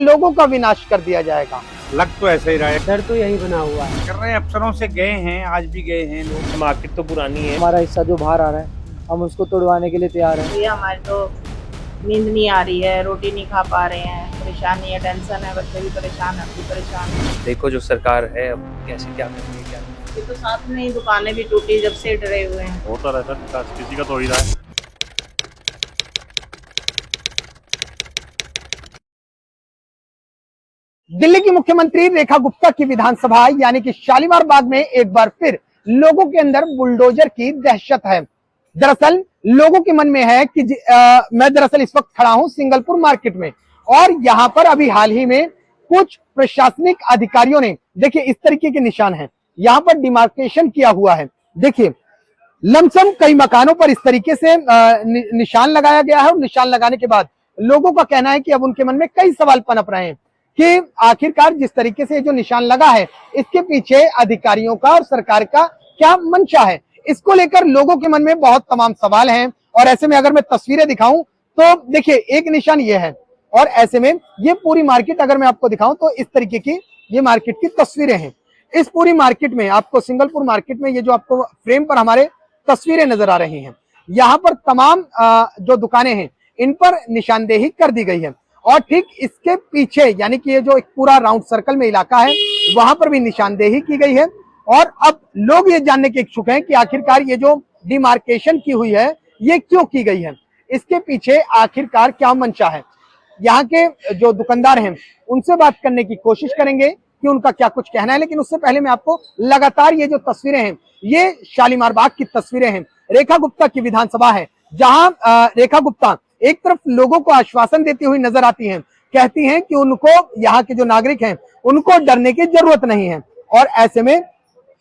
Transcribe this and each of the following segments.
लोगों का विनाश कर दिया जाएगा। लग तो ऐसे ही रहा है। डर तो यही बना हुआ है। कर रहे हैं, अफसरों से गए हैं, आज भी गए हैं लोग। मार्केट तो पुरानी है। हमारा हिस्सा जो बाहर आ रहा है हम उसको तोड़वाने के लिए तैयार हैं। भैया हमारी तो नींद नहीं आ रही है, रोटी नहीं खा पा रहे हैं, परेशानी है, टेंशन है, बच्चे भी परेशान है, हम भी परेशान है। देखो जो सरकार है अब कैसे क्या करेंगे क्या नहीं। ये तो साथ में ही दुकानें भी टूटी जब से डरे हुए हैं। होता रहता है विकास, किसी का तो हो ही रहा है। दिल्ली की मुख्यमंत्री रेखा गुप्ता की विधानसभा यानी कि शालीमार बाग में एक बार फिर लोगों के अंदर बुलडोजर की दहशत है। दरअसल लोगों के मन में है कि मैं दरअसल इस वक्त खड़ा हूं सिंगलपुर मार्केट में और यहां पर अभी हाल ही में कुछ प्रशासनिक अधिकारियों ने देखिए इस तरीके के निशान हैं, यहां पर डिमार्केशन किया हुआ है। देखिए लमसम कई मकानों पर इस तरीके से निशान लगाया गया है और निशान लगाने के बाद लोगों का कहना है कि अब उनके मन में कई सवाल पनप रहे हैं कि आखिरकार जिस तरीके से जो निशान लगा है इसके पीछे अधिकारियों का और सरकार का क्या मंशा है। इसको लेकर लोगों के मन में बहुत तमाम सवाल हैं और ऐसे में अगर मैं तस्वीरें दिखाऊं तो देखिए एक निशान ये है और ऐसे में ये पूरी मार्केट अगर मैं आपको दिखाऊं तो इस तरीके की ये मार्केट की तस्वीरें हैं। इस पूरी मार्केट में आपको सिंगलपुर मार्केट में ये जो आपको फ्रेम पर हमारे तस्वीरें नजर आ रही हैं, यहाँ पर तमाम जो दुकानें हैं इन पर निशानदेही कर दी गई है और ठीक इसके पीछे यानी कि ये जो एक पूरा राउंड सर्कल में इलाका है वहां पर भी निशानदेही की गई है। और अब लोग ये जानने के इच्छुक हैं कि आखिरकार ये जो डिमार्केशन की हुई है ये क्यों की गई है, इसके पीछे आखिरकार क्या मंशा है। यहाँ के जो दुकानदार हैं उनसे बात करने की कोशिश करेंगे कि उनका क्या कुछ कहना है, लेकिन उससे पहले मैं आपको लगातार ये जो तस्वीरें हैं ये शालीमार बाग की तस्वीरें हैं। रेखा गुप्ता की विधानसभा है जहां रेखा गुप्ता एक तरफ लोगों को आश्वासन देती हुई नजर आती हैं, कहती हैं कि उनको यहाँ के जो नागरिक हैं उनको डरने की जरूरत नहीं है और ऐसे में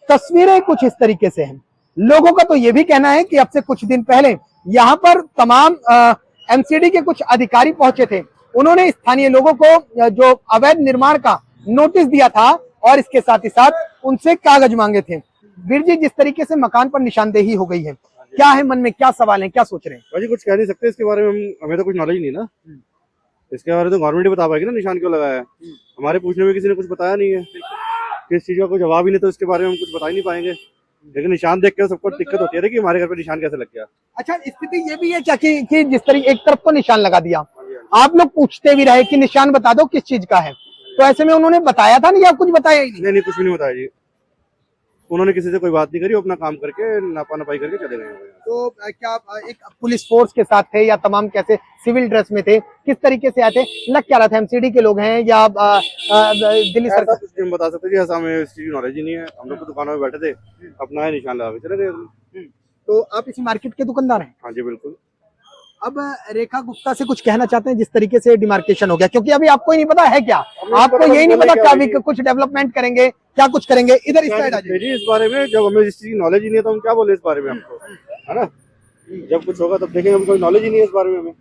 तस्वीरें कुछ इस तरीके से हैं। लोगों का तो यह भी कहना है कि अब से कुछ दिन पहले यहाँ पर तमाम एमसीडी के कुछ अधिकारी पहुंचे थे, उन्होंने स्थानीय लोगों को जो अवैध निर्माण का नोटिस दिया था और इसके साथ ही साथ उनसे कागज मांगे थे। वीर जी जिस तरीके से मकान पर निशानदेही हो गई है, क्या है मन में, क्या सवाल है, क्या सोच रहे हैं? भाजी कुछ कह नहीं सकते इसके बारे में, हमें तो कुछ नॉलेज नहीं ना। इसके बारे में तो गवर्नमेंट ही बता पाएगी ना निशान क्यों लगाया है। हमारे पूछने में किसी ने कुछ बताया नहीं है, किस चीज का कोई जवाब ही नहीं, तो इसके बारे में हम कुछ बता ही नहीं पाएंगे। लेकिन निशान देख कर सबको दिक्कत होती है कि हमारे घर पे निशान कैसे लग गया। अच्छा स्थिति ये भी है क्या कि जिस तरीके एक तरफ को निशान लगा दिया, आप लोग पूछते भी रहे कि निशान बता दो किस चीज का है, तो ऐसे में उन्होंने बताया था नहीं या कुछ बताया ही नहीं? कुछ भी नहीं बताया जी, उन्होंने किसी से कोई बात नहीं करी, अपना काम करके नापा नपाई करके चले गए। तो क्या एक पुलिस फोर्स के साथ थे या तमाम कैसे सिविल ड्रेस में थे, किस तरीके से आते, लग क्या रहा था, एमसीडी के लोग हैं या दिल्ली सरकार? कुछ नहीं बता सकते जी, ऐसा हमें इस चीज की नॉलेज ही नहीं है। हम लोग तो दुकानों में बैठे थे, अपना है निशान लगा के चले गए। तो आप इसी मार्केट के दुकानदार हैं? हाँ जी बिल्कुल। अब रेखा गुप्ता से कुछ कहना चाहते हैं जिस तरीके से डिमार्केशन हो गया, क्योंकि अभी आपको ही नहीं पता है क्या, आपको यही नहीं पता क्या अभी कुछ डेवलपमेंट करेंगे, क्या कुछ करेंगे, इधर इस साइड आ जाइए। इस बारे में जब हमें इस चीज की नॉलेज ही नहीं है तो हम क्या बोले इस बारे में आपको, है ना? जब कुछ होगा तब देखेंगे, हमको नॉलेज ही नहीं है इस बारे में हमें।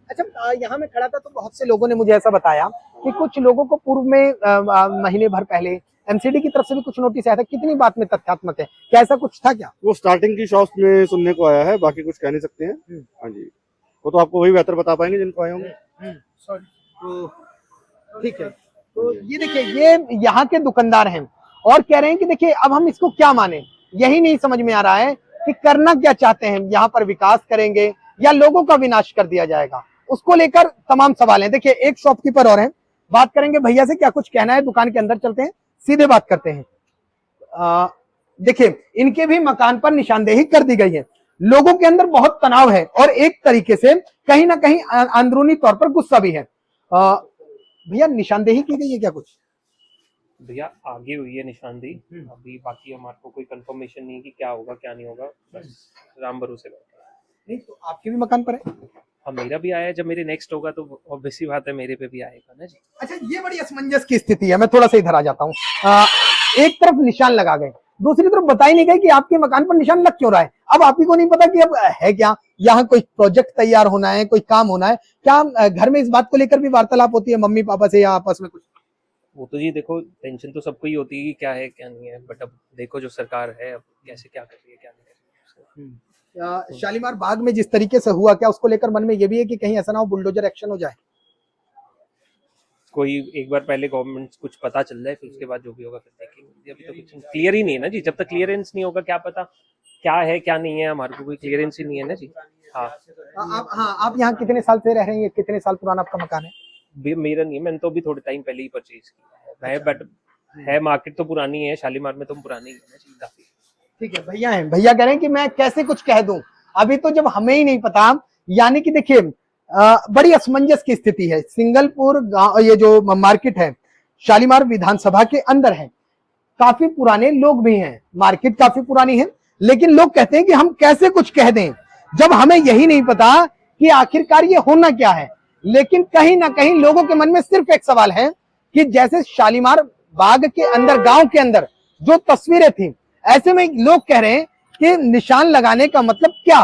अच्छा यहाँ मैं खड़ा था तो बहुत से लोगों ने मुझे ऐसा बताया कि कुछ लोगों को पूर्व में महीने भर पहले एमसीडी की तरफ से भी कुछ नोटिस आया था, कितनी बात में तथ्यात्मक है, क्या ऐसा कुछ था क्या? वो स्टार्टिंग की शॉप्स में सुनने को आया है, बाकी कुछ कह नहीं सकते हैं। हाँ जी, वो तो आपको वही बेहतर बता पाएंगे जिनको आए होंगे। तो ठीक है, तो ये देखिए ये यहाँ के दुकानदार हैं और कह रहे हैं कि देखिए अब हम इसको क्या माने, यही नहीं समझ में आ रहा है कि करना क्या चाहते हैं, यहाँ पर विकास करेंगे या लोगों का विनाश कर दिया जाएगा, उसको लेकर तमाम सवाल हैं। देखिए एक शॉपकीपर और हैं, बात करेंगे भैया से क्या कुछ कहना है, दुकान के अंदर चलते हैं सीधे बात करते हैं। देखिए इनके भी मकान पर निशानदेही कर दी गई है, लोगों के अंदर बहुत तनाव है और एक तरीके से कहीं ना कहीं अंदरूनी तौर पर गुस्सा भी है। भैया निशानदेही की गई है क्या कुछ? भैया आगे हुई है निशानदेही, अभी बाकी हमारे को कोई कंफर्मेशन नहीं कि क्या होगा क्या नहीं होगा, बस राम भरोसे बैठा है। नहीं तो आपके भी मकान पर है? हाँ मेरा भी आया है, जब मेरे नेक्स्ट होगा तो ऑब्वियसली बात है मेरे पे भी आएगा ना जी। अच्छा ये बड़ी असमंजस की स्थिति है, मैं थोड़ा सा इधर आ जाता हूँ। एक तरफ निशान लगा गए, दूसरी तरफ बता ही नहीं गए कि आपके मकान पर निशान लग क्यों रहा है। अब आप ही को नहीं पता कि अब है क्या, यहाँ कोई प्रोजेक्ट तैयार होना है, कोई काम होना है क्या, घर में इस बात को लेकर भी वार्तालाप होती है मम्मी पापा से या आपस में कुछ? वो तो जी देखो टेंशन तो सबको ही होती है कि क्या है क्या नहीं है, बट अब देखो जो सरकार है अब कैसे क्या कर रही है क्या नहीं कर रही है। शालीमार बाग में जिस तरीके से हुआ, क्या उसको लेकर मन में ये भी है कि कहीं ऐसा ना हो बुलडोजर एक्शन हो जाए? कोई एक बार पहले गवर्नमेंट कुछ पता चल जाए, फिर उसके बाद जो भी होगा फिर देखेंगे। अभी तो कुछ क्लियर ही नहीं है ना जी, जब तक क्लियरेंस नहीं होगा क्या पता क्या है क्या नहीं है, हमारे को कोई क्लियरेंस ही नहीं है ना जी। हाँ आप यहाँ कितने साल से रह रहे हैं? कितने साल पुराना आपका मकान है? मेरा नहीं है, मैंने तो अभी थोड़े टाइम पहले ही परचेज किया है, बट है मार्केट तो पुरानी है, शालीमार में तो पुरानी है ना जी काफी। ठीक है, भैया हैं, भैया कह रहे हैं कि मैं कैसे कुछ कह दूं, अभी तो जब हमें ही नहीं पता। यानी कि देखिए बड़ी असमंजस की स्थिति है। सिंगलपुर गांव, ये जो मार्केट है शालीमार विधानसभा के अंदर है, काफी पुराने लोग भी हैं, मार्केट काफी पुरानी है, लेकिन लोग कहते हैं कि हम कैसे कुछ कह दें जब हमें यही नहीं पता कि आखिरकार ये होना क्या है। लेकिन कहीं ना कहीं लोगों के मन में सिर्फ एक सवाल है कि जैसे शालीमार बाग के अंदर, गांव के अंदर जो तस्वीरें थी, ऐसे में लोग कह रहे हैं कि निशान लगाने का मतलब क्या?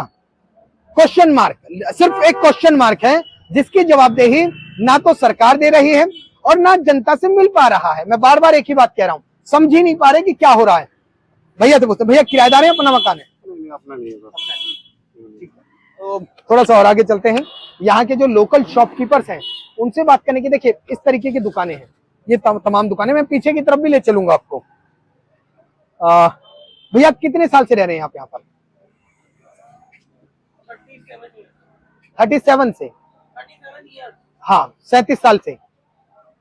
क्वेश्चन मार्क, सिर्फ एक क्वेश्चन मार्क है जिसकी जवाबदेही ना तो सरकार दे रही है और ना जनता से मिल पा रहा है। मैं बार बार एक ही बात कह रहा हूं, समझ ही नहीं पा रहे कि क्या हो रहा है। भैया से पूछते, भैया किराएदार है अपना मकान है? अपना नहीं है। तो थोड़ा सा और आगे चलते हैं। यहाँ के जो लोकल शॉपकीपर्स हैं उनसे बात करने की, देखिए इस तरीके की दुकानें हैं, ये तमाम दुकानें, मैं पीछे की तरफ भी ले चलूंगा आपको। भैया कितने साल से रह रहे हैं आप यहाँ पर? 37 से? हाँ, 37 साल से।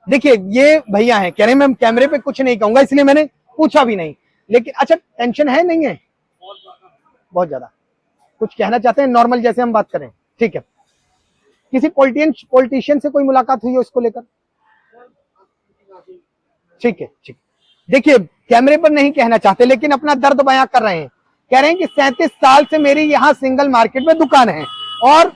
देखिए ये भैया हैं, कह रहे हैं मैं कैमरे पे कुछ नहीं कहूंगा इसलिए मैंने पूछा भी नहीं, लेकिन अच्छा टेंशन है नहीं है? बहुत ज्यादा। कुछ कहना चाहते हैं नॉर्मल जैसे हम बात करें? ठीक है। किसी पॉलिटिशियन से कोई मुलाकात हुई हो इसको लेकर? ठीक है, ठीक। देखिए कैमरे पर नहीं कहना चाहते लेकिन अपना दर्द बयां कर रहे हैं। कह रहे हैं कि 37 साल से मेरी यहाँ सिंगल मार्केट में दुकान है और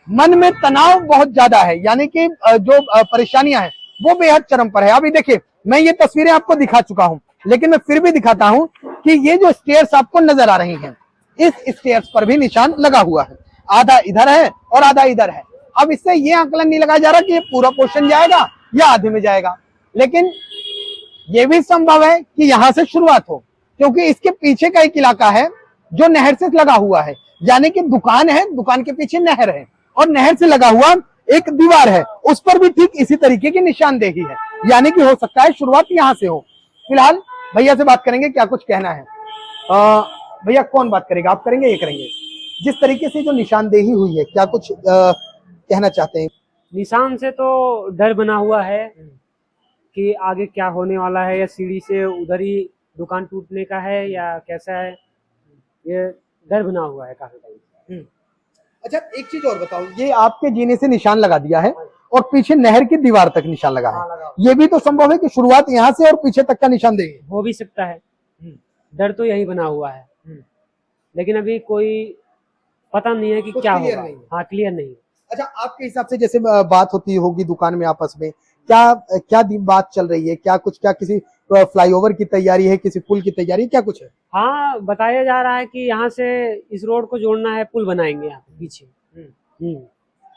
मन में तनाव बहुत ज्यादा है, यानी कि जो परेशानियां हैं वो बेहद चरम पर है। अभी देखिए मैं ये तस्वीरें आपको दिखा चुका हूं, लेकिन मैं फिर भी दिखाता हूं कि ये जो स्टेयर्स आपको नजर आ रही हैं, इस स्टेयर्स पर भी निशान लगा हुआ है, आधा इधर है और आधा इधर है। अब इससे ये आकलन नहीं लगाया जा रहा कि ये पूरा पोर्शन जाएगा या आधे में जाएगा, लेकिन ये भी संभव है कि यहां से शुरुआत हो, क्योंकि इसके पीछे का एक इलाका है जो नहर से लगा हुआ है, यानी कि दुकान है, दुकान के पीछे नहर है और नहर से लगा हुआ एक दीवार है, उस पर भी ठीक इसी तरीके की निशानदेही है, यानी कि हो सकता है शुरुआत यहां से हो। फिलहाल भैया से बात करेंगे, क्या कुछ कहना है। भैया कौन बात करेगा, आप करेंगे ये करेंगे? जिस तरीके से जो निशानदेही हुई है, क्या कुछ कहना चाहते हैं? निशान से तो डर बना हुआ है कि आगे क्या होने वाला है, या सीढ़ी से उधर ही दुकान टूटने का है या कैसा है, ये डर बना हुआ है काफी टाइम। अच्छा एक चीज और बताओ, ये आपके जीने से निशान लगा दिया है और पीछे नहर की दीवार तक निशान लगा है, ये भी तो संभव है कि शुरुआत यहाँ से और पीछे तक का निशान देगी? हो भी सकता है, डर तो यही बना हुआ है, लेकिन अभी कोई पता नहीं है कि कुछ क्या क्लियर होगा। नहीं है। हाँ, क्लियर नहीं है। अच्छा आपके हिसाब से जैसे बात होती होगी दुकान में आपस में, क्या बात चल रही है? क्या किसी फ्लाईओवर की तैयारी है, किसी पुल की तैयारी, क्या कुछ है? हाँ, बताया जा रहा है कि यहाँ से इस रोड को जोड़ना है, पुल बनाएंगे यहाँ पे पीछे।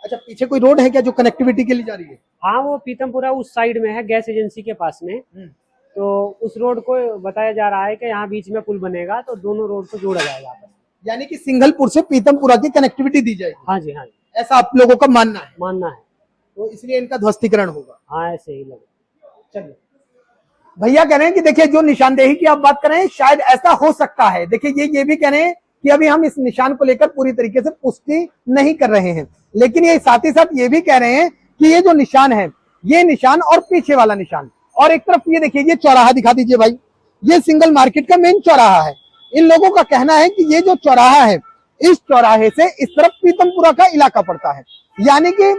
अच्छा पीछे कोई रोड है क्या जो कनेक्टिविटी के लिए जा रही है? हाँ, वो पीतमपुरा उस साइड में है, गैस एजेंसी के पास में, तो उस रोड को बताया जा रहा है कि यहाँ बीच में पुल बनेगा तो दोनों रोड को जोड़ा जाएगा आपस में। यानी कि सिंगलपुर से पीतमपुरा की कनेक्टिविटी दी जाएगी? हाँ जी, हाँ जी, ऐसा आप लोगों का मानना है? मानना है। तो इसलिए इनका ध्वस्तीकरण होगा? हाँ, ऐसे ही लगे। चलिए भैया कह रहे हैं कि देखिए जो निशानदेही की आप बात कर रहे हैं शायद ऐसा हो सकता है। देखिए ये भी कह रहे हैं कि अभी हम इस निशान को लेकर पूरी तरीके से पुष्टि नहीं कर रहे हैं, लेकिन ये साथ ही साथ ये भी कह रहे हैं कि ये जो निशान है, ये निशान और पीछे वाला निशान, और एक तरफ ये देखिए, ये चौराहा दिखा दीजिए भाई, ये सिंगल मार्केट का मेन चौराहा है। इन लोगों का कहना है कि ये जो चौराहा है, इस चौराहे से इस तरफ पीतमपुरा का इलाका पड़ता है, यानी कि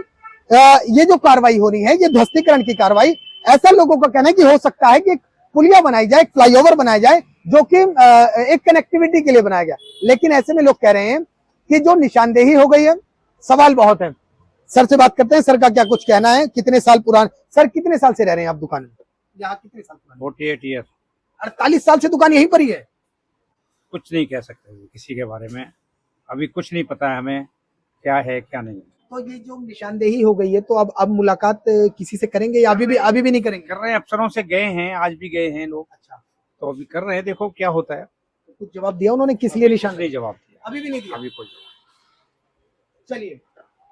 ये जो कार्रवाई हो रही है, ये ध्वस्तीकरण की कार्रवाई, ऐसा लोगों का कहना है कि हो सकता है कि पुलिया बनाई जाए, फ्लाईओवर बनाया जाए, जो कि एक कनेक्टिविटी के लिए बनाया गया। लेकिन ऐसे में लोग कह रहे हैं कि जो निशानदेही हो गई है, सवाल बहुत है। सर से बात करते हैं, सर का क्या कुछ कहना है? कितने साल पुराने, सर कितने साल से रह रहे हैं आप दुकान में? यहाँ कितने साल पुराने? 48 ईयर। 48 साल से दुकान यहीं पर ही है? कुछ नहीं कह सकते किसी के बारे में, अभी कुछ नहीं पता है हमें क्या है क्या नहीं। तो ये जो निशानदेही हो गई है, तो अब मुलाकात किसी से करेंगे या अभी भी नहीं करेंगे? कर रहे हैं, अफसरों से गए हैं, आज भी गए हैं लोग। अच्छा, तो अभी कर रहे हैं, देखो क्या होता है। तो कुछ जवाब दिया उन्होंने किस लिए निशान? नहीं जवाब दिया, अभी भी नहीं दिया? अभी कोई। चलिए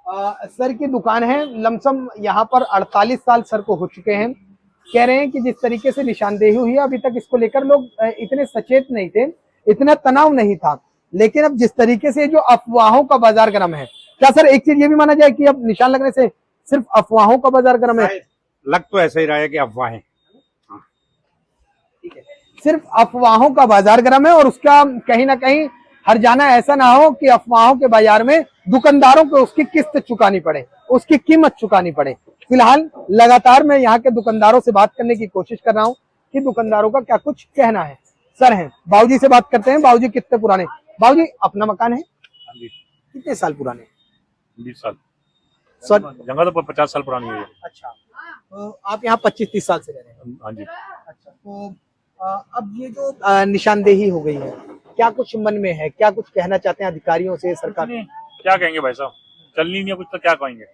सर की दुकान है, लमसम यहाँ पर 48 साल सर को हो चुके हैं। कह रहे हैं कि जिस तरीके से निशानदेही हुई है अभी तक इसको लेकर लोग इतने सचेत नहीं थे, इतना तनाव नहीं था, लेकिन अब जिस तरीके से जो अफवाहों का बाजार गर्म है, क्या सर एक चीज ये भी माना जाए कि अब निशान लगने से सिर्फ अफवाहों का बाजार गर्म है? लग तो ऐसा ही रहा है कि अफवाहें। सिर्फ अफवाहों का बाजार गर्म है और उसका कहीं ना कहीं हर जाना ऐसा ना हो कि अफवाहों के बाजार में दुकानदारों को उसकी किस्त चुकानी पड़े, उसकी कीमत चुकानी पड़े। फिलहाल लगातार मैं यहाँ के दुकानदारों से बात करने की कोशिश कर रहा हूँ कि दुकानदारों का क्या कुछ कहना है। सर हैं, बाबूजी से बात करते हैं। बाबूजी कितने पुराने? बाबूजी अपना मकान है? कितने साल पुराने? 20 साल। सर जगह तो 50 साल पुरानी है। अच्छा, तो आप यहाँ 25-30 साल से रह रहे हैं? हाँ जी। अच्छा, तो अब ये जो निशानदेही हो गई है, क्या कुछ मन में है, क्या कुछ कहना चाहते हैं अधिकारियों से, सरकार? क्या कहेंगे भाई साहब, चलनी नहीं है कुछ तो क्या कहेंगे।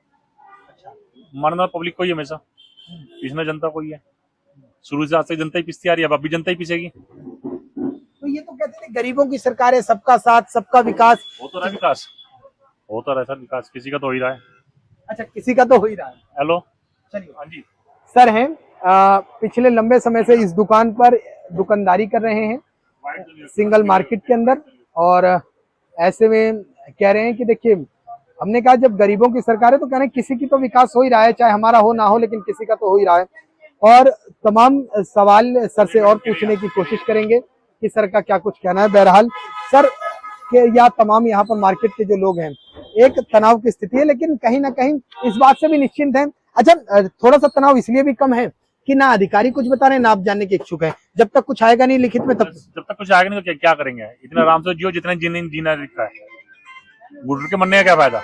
मरना पब्लिक को ही हमेशा, पीसना जनता को ही है। शुरू से आज तक जनता ही पिसती आ रही है, अब भी जनता ही पिसेगी। तो ये तो कहते थे गरीबों की सरकार है, सबका साथ सबका विकास। हो तो रहा है विकास, होता रहा सर विकास, किसी का तो हो ही रहा है। अच्छा, किसी का तो हो ही रहा है। हेलो, चलिए। हाँ जी। सर हैं, पिछले लंबे समय से इस दुकान पर दुकानदारी कर रहे हैं सिंगल मार्केट के अंदर, और ऐसे में कह रहे हैं कि देखिए, हमने कहा जब गरीबों की सरकार है तो कह रहे हैं किसी की तो विकास हो ही रहा है, चाहे हमारा हो ना हो, लेकिन किसी का तो हो ही रहा है। और तमाम सवाल सर से और पूछने की कोशिश करेंगे कि सर का क्या कुछ कहना है। बहरहाल सर के या तमाम यहाँ पर मार्केट के जो लोग हैं, एक तनाव की स्थिति है, लेकिन कहीं ना कहीं इस बात से भी निश्चिंत है। अच्छा, थोड़ा सा तनाव इसलिए भी कम है कि ना अधिकारी कुछ बता रहे हैं ना आप जानने के इच्छुक हैं। जब तक कुछ आएगा नहीं लिखित में, तब जब तक कुछ आएगा नहीं तो क्या करेंगे। इतना आराम से जियो जितना जीना दिखता है, घुट के मरने का क्या फायदा।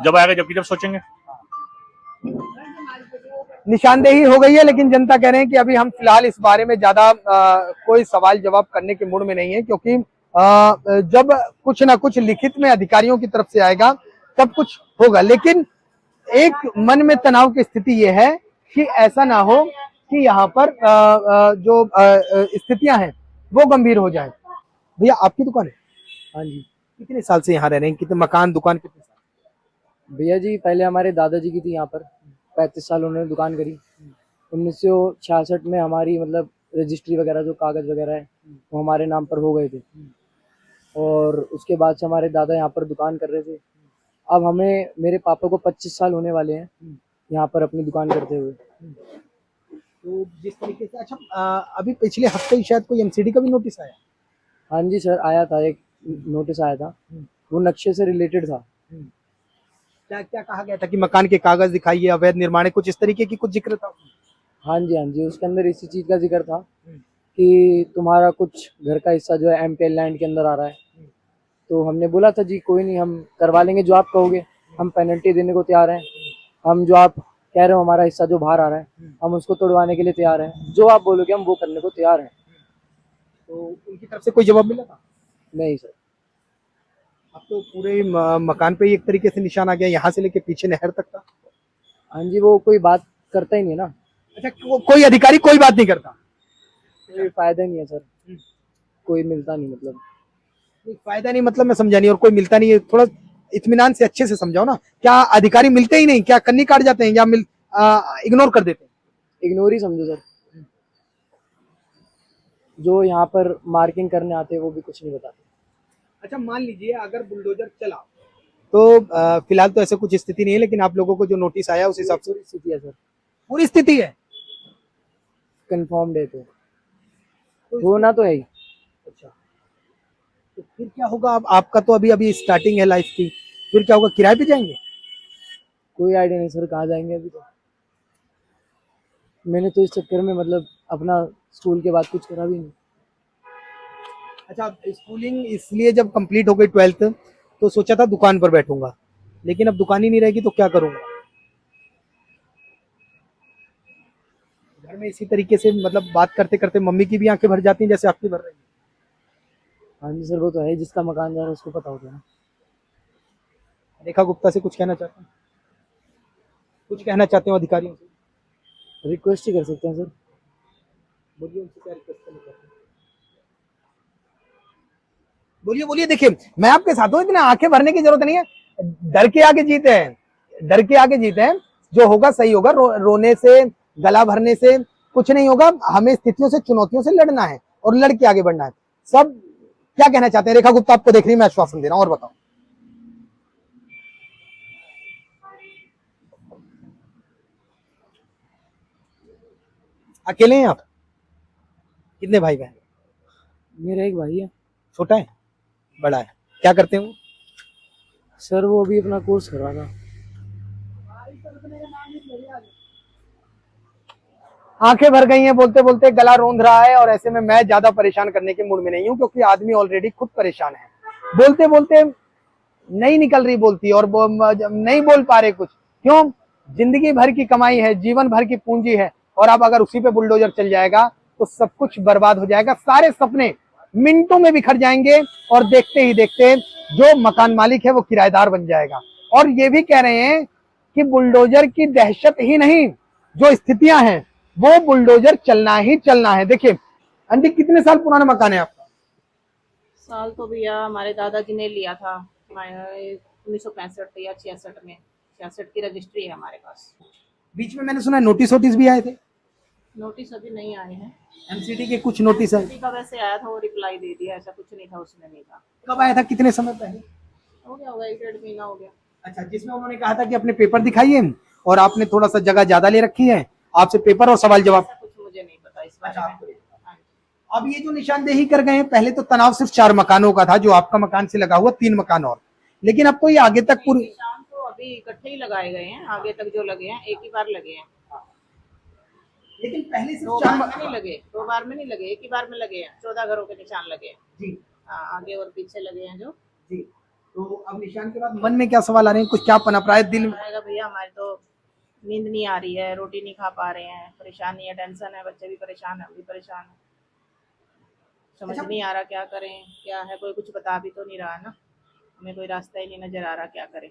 जब आएगा जब सोचेंगे। निशानदेही हो गई है, लेकिन जनता कह रहे हैं कि अभी हम फिलहाल इस बारे में ज्यादा कोई सवाल जवाब करने के मूड में नहीं है, क्योंकि जब कुछ ना कुछ लिखित में अधिकारियों की तरफ से आएगा तब कुछ होगा। लेकिन एक मन में तनाव की स्थिति यह है कि ऐसा ना हो कि यहाँ पर जो स्थितियां हैं वो गंभीर हो जाए। भैया आपकी दुकान है? हाँ जी। कितने साल से यहाँ रह रहे हैं? कितने मकान दुकान कितने साल? भैया जी पहले हमारे दादाजी की थी यहाँ पर, 35 साल उन्होंने दुकान करी। 1966 में हमारी मतलब रजिस्ट्री वगैरह जो कागज़ वगैरह है वो हमारे नाम पर हो गए थे, और उसके बाद से हमारे दादा यहाँ पर दुकान कर रहे थे। अब हमें, मेरे पापा को 25 साल होने वाले हैं यहाँ पर अपनी दुकान करते हुए। तो जिस तरीके से, अच्छा अभी पिछले हफ्ते ही शायद कोई एमसीडी का भी नोटिस आया? हाँ जी सर, आया था, एक नोटिस आया था, वो नक्शे से रिलेटेड था। क्या क्या कहा गया था कि मकान के कागज दिखाइए, अवैध निर्माण है, कुछ इस तरीके की कुछ जिक्र था? हाँ जी, उसके अंदर इसी चीज़ का जिक्र था कि तुम्हारा कुछ घर का हिस्सा जो है एमपीएल लैंड के अंदर आ रहा है। तो हमने बोला था जी कोई नहीं, हम करवा लेंगे जो आप कहोगे, हम पेनल्टी देने को तैयार हैं, हम जो आप कह रहे हो हमारा हिस्सा जो बाहर आ रहा है हम उसको तोड़वाने के लिए तैयार हैं, जो आप बोलोगे हम वो करने को तैयार हैं। तो उनकी तरफ से कोई जवाब मिला था? नहीं सर। अब तो पूरे मकान पे ही एक तरीके से निशान आ गया, यहाँ से लेके पीछे नहर तक था। हाँ जी, वो कोई बात करता ही नहीं ना। अच्छा, कोई अधिकारी कोई बात नहीं करता? कोई फायदा नहीं है सर, कोई मिलता नहीं, मतलब कोई फायदा नहीं मतलब मैं समझा नहीं, और कोई मिलता नहीं है, थोड़ा इत्मीनान से अच्छे से समझाओ ना। क्या अधिकारी मिलते ही नहीं, क्या कन्नी काट जाते हैं या इग्नोर कर देते हैं? इग्नोर ही समझो सर। जो यहाँ पर मार्किंग करने आते हैं वो भी कुछ नहीं बताते। अच्छा, मान लीजिए अगर बुलडोजर चला तो फिलहाल तो ऐसे कुछ स्थिति नहीं है, लेकिन आप लोगों को जो नोटिस आया उस हिसाब से स्थिति है सर, पूरी स्थिति है कंफर्म्ड है, तो होना तो है ही। अच्छा, तो फिर क्या होगा? अब आपका तो अभी अभी स्टार्टिंग है लाइफ की, फिर क्या होगा? किराए पे जाएंगे? कोई आइडिया नहीं सर कहाँ जाएंगे अभी। तो मैंने तो इस चक्कर में मतलब अपना स्कूल के बाद कुछ करा भी नहीं। अच्छा, स्कूलिंग इसलिए जब कंप्लीट हो गई 12th तो सोचा था दुकान पर बैठूंगा, लेकिन अब दुकान ही नहीं रहेगी तो क्या करूंगा? घर में इसी तरीके से मतलब बात करते करते मम्मी की भी आंखें भर जाती हैं जैसे आपकी भर रही हैं। हाँ जी सर, वो तो है, जिसका मकान जा रहा है उसको पता होता है ना। रेखा गुप्ता से कुछ कहना चाहते हैं? कुछ कहना चाहते हो अधिकारियों से? रिक्वेस्ट ही कर सकते हैं सर। बोलिए, उनसे क्या रिक्वेस्ट करना चाहते हैं? बोलिए बोलिए। देखिए, मैं आपके साथ हूँ, इतना आंखें भरने की जरूरत नहीं है। डर के आगे जीते हैं, डर के आगे जीते हैं। जो होगा सही होगा। रोने से, गला भरने से कुछ नहीं होगा। हमें स्थितियों से, चुनौतियों से लड़ना है और लड़ के आगे बढ़ना है। सब क्या कहना चाहते हैं? रेखा गुप्ता आपको देख रही है, मैं आश्वासन दे रहा हूं, और बताओ। अकेले हैं आप? कितने भाई बहन? मेरा एक भाई है। छोटा है, बड़ा है? क्या करते हो? सर वो अभी अपना कोर्स कर रहा था। आंखें भर गई हैं, बोलते बोलते गला रोंद रहा है। और ऐसे में मैं ज्यादा परेशान करने के मूड में नहीं हूं, क्योंकि आदमी ऑलरेडी खुद परेशान है। बोलते बोलते नहीं निकल रही बोलती, और नहीं बोल पा रहे कुछ। क्यों? जिंदगी भर की कमाई है, जीवन भर की पूंजी है, और अब अगर उसी पे बुलडोजर चल जाएगा तो सब कुछ बर्बाद हो जाएगा। सारे सपने मिनटों में बिखर जाएंगे, और देखते ही देखते जो मकान मालिक है वो किराएदार बन जाएगा। और ये भी कह रहे हैं कि बुलडोजर की दहशत ही नहीं, जो स्थितियां हैं वो बुलडोजर चलना ही चलना है। देखिए आंटी, कितने साल पुराना मकान है आपका? साल तो भैया हमारे दादाजी ने लिया था 1965 या 66 में। 66 की रजिस्ट्री है हमारे पास। बीच में मैंने सुना नोटिस वोटिस भी आए थे। नोटिस अभी नहीं आए हैं। एमसीडी के कुछ नोटिस है। किसी का वैसे आया था, वो रिप्लाई दे दिया, ऐसा कुछ नहीं था उसमें, नहीं था। कब आया था? कितने समय पहले? हो गया होगा 1-1.5 महीना हो गया। अच्छा, जिसमें उन्होंने कहा था कि अपने पेपर दिखाइए, और आपने थोड़ा सा जगह ज्यादा ले रखी है, आपसे पेपर और सवाल जवाब। ऐसा कुछ मुझे नहीं पता इस बारे अच्छा, में। आपको नहीं पता। हाँ। अब ये जो निशानदेही कर गए हैं, पहले तो तनाव सिर्फ 4 मकानों का था, जो आपका मकान से लगा हुआ 3 मकान और, लेकिन अब तो ये आगे तक पूरी। निशान तो अभी इकट्ठे ही लगाए गए हैं, आगे तक जो लगे हैं एक ही बार लगे हैं। लेकिन पहले सिर्फ 2 4 बार में नहीं लगे, 2 बार में नहीं लगे, एक ही बार में लगे हैं। 14 घरों के निशान लगे हैं। जी हाँ, आगे और पीछे लगे हैं जो। जी। तो अब निशान के बाद मन में क्या सवाल आ रहे हैं? कुछ क्या पनप रहा है दिल में? आएगा भैया, हमारी तो नींद नहीं आ रही है, रोटी नहीं खा पा रहे हैं, परेशानी है, टेंशन है, बच्चे भी परेशान है, हम भी परेशान है। समझ नहीं आ रहा क्या करें, क्या है, कोई कुछ बता भी तो नहीं रहा है ना, हमें कोई रास्ता ही नहीं नजर आ रहा, क्या करें।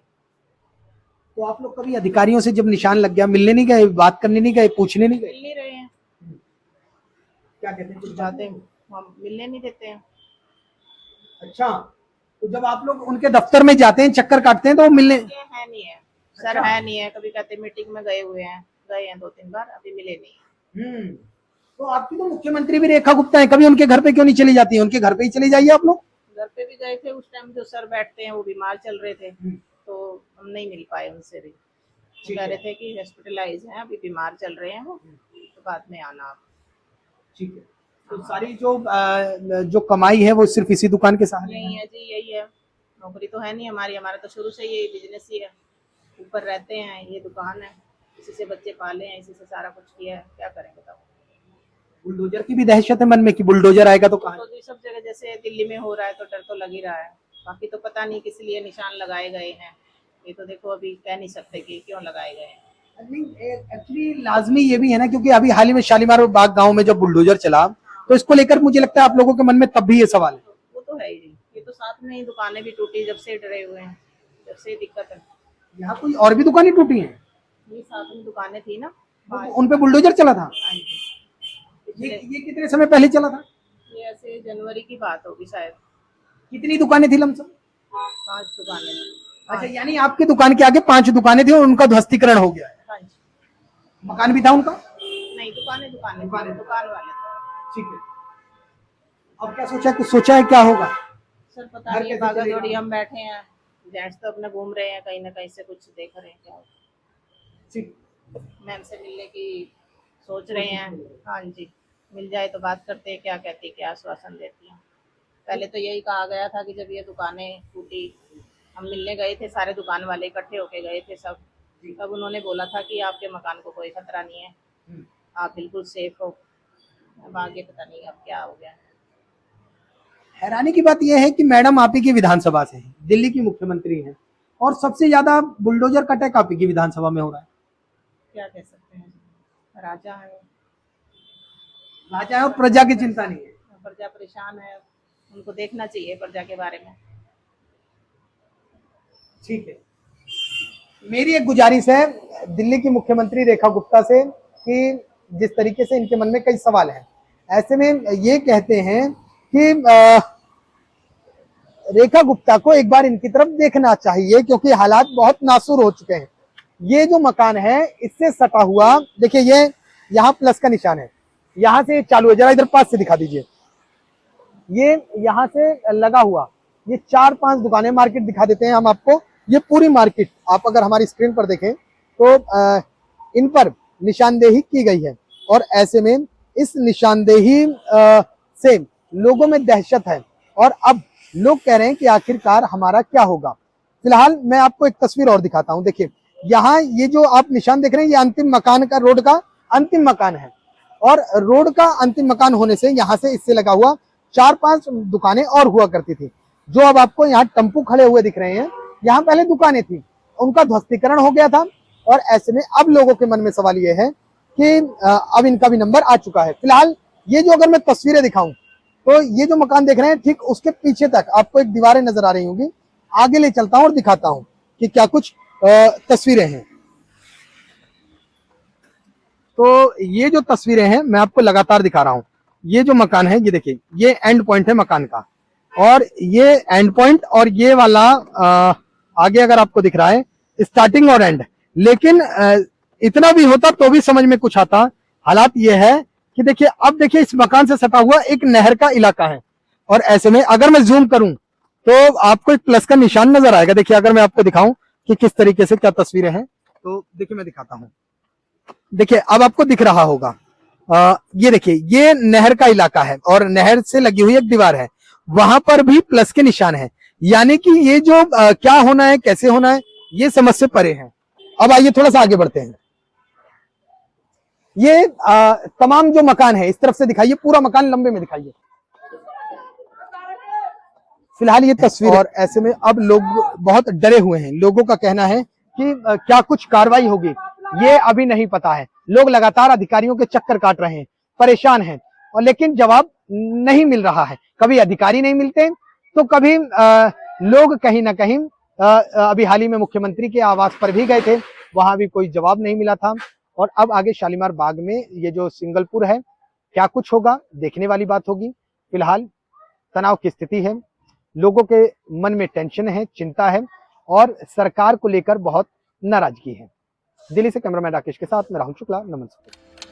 तो आप लोग कभी अधिकारियों से जब निशान लग गया, मिलने नहीं गए, बात करने नहीं गए, पूछने नहीं गए? मिल नहीं रहे हैं। क्या कहते हैं? कुछ जाते हैं, हम मिलने नहीं देते हैं। अच्छा, तो जब आप लोग उनके दफ्तर में जाते हैं, चक्कर काटते हैं, तो वो मिलने। ये है नहीं है सर, है नहीं है। कभी कहते मीटिंग में गए हुए हैं, गए हैं 2-3 बार, अभी मिले नहीं। तो आपकी तो मुख्यमंत्री भी रेखा गुप्ता है, कभी उनके घर पे क्यों नहीं चली जाती? उनके घर पे ही चली जाइए आप लोग। घर पे भी गए थे, उस टाइम जो सर बैठते हैं वो बीमार चल रहे थे, तो हम नहीं मिल पाए उनसे भी। वो कह रहे थे कि हॉस्पिटलाइज हैं, अभी बीमार चल रहे हैं वो, तो बाद में आना आप। ठीक है। तो सारी जो कमाई है वो सिर्फ इसी दुकान के सहारे नहीं है जी, यही है। नौकरी तो है नहीं हमारी, हमारा तो शुरू से यही बिजनेस ही है। ऊपर रहते हैं, ये दुकान है, इसी से बच्चे पाले हैं, इसी से सारा कुछ किया है, क्या करें बताओ। बुलडोजर की भी दहशत है मन में कि बुलडोजर आएगा तो कहाँ? तो जी सब जगह जैसे दिल्ली में हो रहा है, तो डर तो लग ही रहा है। बाकी तो पता नहीं किस लिए निशान लगाए गए हैं, ये तो देखो अभी कह नहीं सकते कि क्यों लगाए गए हैं। एक्चुअली लाजमी ये भी है ना, क्योंकि अभी हाल ही में शालीमार बाग गांव में जब बुलडोजर चला, तो इसको लेकर मुझे लगता है आप लोगों के मन में तब भी ये सवाल है। वो तो है ही जी, ये तो साथ में ही दुकानें भी टूटी, जब से डरे हुए हैं, जब से दिक्कत है। यहाँ कोई और भी दुकानें टूटी हैं? ये साथ में दुकानें थी ना, उन पे बुलडोजर चला था? हाँ जी। ये कितने समय पहले चला था? ये ऐसे जनवरी की बात होगी शायद। कितनी दुकानें थी लमसम? 5 दुकानें। अच्छा, यानी आपकी दुकान के आगे 5 दुकानें थी और उनका ध्वस्तीकरण हो गया है। हाँ जी। मकान भी था उनका? नहीं, दुकानें दुकान वाले थे। ठीक है। अब क्या सोचा, कुछ सोचा है क्या होगा? सर पता नहीं, भागा दौड़ी हम बैठे हैं, जेंट्स तो अपने घूम रहे हैं, कहीं ना कहीं से कुछ देख रहे हैं क्या होगा। ठीक। मैम से मिलने की सोच रहे हैं। हाँ जी, मिल जाए तो बात करते हैं, क्या कहती है, क्या आश्वासन देती हैं। पहले तो यही कहा गया था कि जब ये दुकानें टूटी, हम मिलने गए थे, सारे दुकान वाले इकट्ठे होके गए थे सब, तब उन्होंने बोला था कि आपके मकान को कोई खतरा नहीं है, आप बिल्कुल सेफ हो। अब आगे पता नहीं अब क्या हो गया। हैरानी की बात यह है कि मैडम आप ही की विधानसभा से हैं, दिल्ली की मुख्यमंत्री हैं, और सबसे ज्यादा बुलडोजर का अटैक आप ही की विधानसभा में हो रहा है। क्या कह सकते हैं, राजा है, राजा है और प्रजा की चिंता नहीं है। प्रजा परेशान है, उनको देखना चाहिए प्रजा के बारे में। ठीक है, मेरी एक गुजारिश है दिल्ली की मुख्यमंत्री रेखा गुप्ता से कि जिस तरीके से इनके मन में कई सवाल हैं, ऐसे में ये कहते हैं कि रेखा गुप्ता को एक बार इनकी तरफ देखना चाहिए, क्योंकि हालात बहुत नासुर हो चुके हैं। ये जो मकान है इससे सटा हुआ, देखिए ये यहाँ प्लस का निशान है, यहाँ से चालू है, जरा इधर पास से दिखा दीजिए। ये यहाँ से लगा हुआ ये 4-5 दुकानें, मार्केट दिखा देते हैं हम आपको। ये पूरी मार्केट आप अगर हमारी स्क्रीन पर देखें तो इन पर निशानदेही की गई है, और ऐसे में इस निशानदेही से लोगों में दहशत है, और अब लोग कह रहे हैं कि आखिरकार हमारा क्या होगा। फिलहाल मैं आपको एक तस्वीर और दिखाता हूं। देखिए यहाँ ये जो आप निशान देख रहे हैं, ये अंतिम मकान का, रोड का अंतिम मकान है, और रोड का अंतिम मकान होने से यहाँ से इससे लगा हुआ 4-5 दुकानें और हुआ करती थी। जो अब आपको यहाँ टेम्पू खड़े हुए दिख रहे हैं, यहाँ पहले दुकानें थी, उनका ध्वस्तीकरण हो गया था, और ऐसे में अब लोगों के मन में सवाल ये है कि अब इनका भी नंबर आ चुका है। फिलहाल ये जो अगर मैं तस्वीरें दिखाऊं तो ये जो मकान देख रहे हैं ठीक उसके पीछे तक आपको एक दीवारें नजर आ रही होंगी। आगे ले चलता हूं और दिखाता हूं कि क्या कुछ तस्वीरें हैं। तो ये जो तस्वीरें हैं मैं आपको लगातार दिखा रहा हूं। ये जो मकान है, ये देखिए, ये एंड पॉइंट है मकान का, और ये एंड पॉइंट और ये वाला आगे अगर आपको दिख रहा है स्टार्टिंग और एंड। लेकिन इतना भी होता तो भी समझ में कुछ आता। हालात ये है कि देखिए, अब देखिए इस मकान से सटा हुआ एक नहर का इलाका है, और ऐसे में अगर मैं जूम करूं तो आपको एक प्लस का निशान नजर आएगा। देखिए अगर मैं आपको दिखाऊं कि किस तरीके से क्या तस्वीरें हैं, तो देखिए मैं दिखाता हूं। देखिए अब आपको दिख रहा होगा, ये देखिए ये नहर का इलाका है, और नहर से लगी हुई एक दीवार है, वहां पर भी प्लस के निशान है। यानी कि ये जो क्या होना है, कैसे होना है, ये समझ से परे है। अब आइए थोड़ा सा आगे बढ़ते हैं। ये तमाम जो मकान है इस तरफ से दिखाइए, पूरा मकान लंबे में दिखाइए। फिलहाल ये तस्वीर, और ऐसे में अब लोग बहुत डरे हुए हैं। लोगों का कहना है कि क्या कुछ कार्रवाई होगी, ये अभी नहीं पता है। लोग लगातार अधिकारियों के चक्कर काट रहे हैं, परेशान हैं, और लेकिन जवाब नहीं मिल रहा है। कभी अधिकारी नहीं मिलते, तो कभी लोग कहीं ना कहीं अभी हाल ही में मुख्यमंत्री के आवास पर भी गए थे, वहां भी कोई जवाब नहीं मिला था। और अब आगे शालीमार बाग में ये जो सिंगलपुर है, क्या कुछ होगा, देखने वाली बात होगी। फिलहाल तनाव की स्थिति है, लोगों के मन में टेंशन है, चिंता है, और सरकार को लेकर बहुत नाराजगी है। दिल्ली से कैमरामैन राकेश के साथ मैं राहुल शुक्ला, नमस्कार।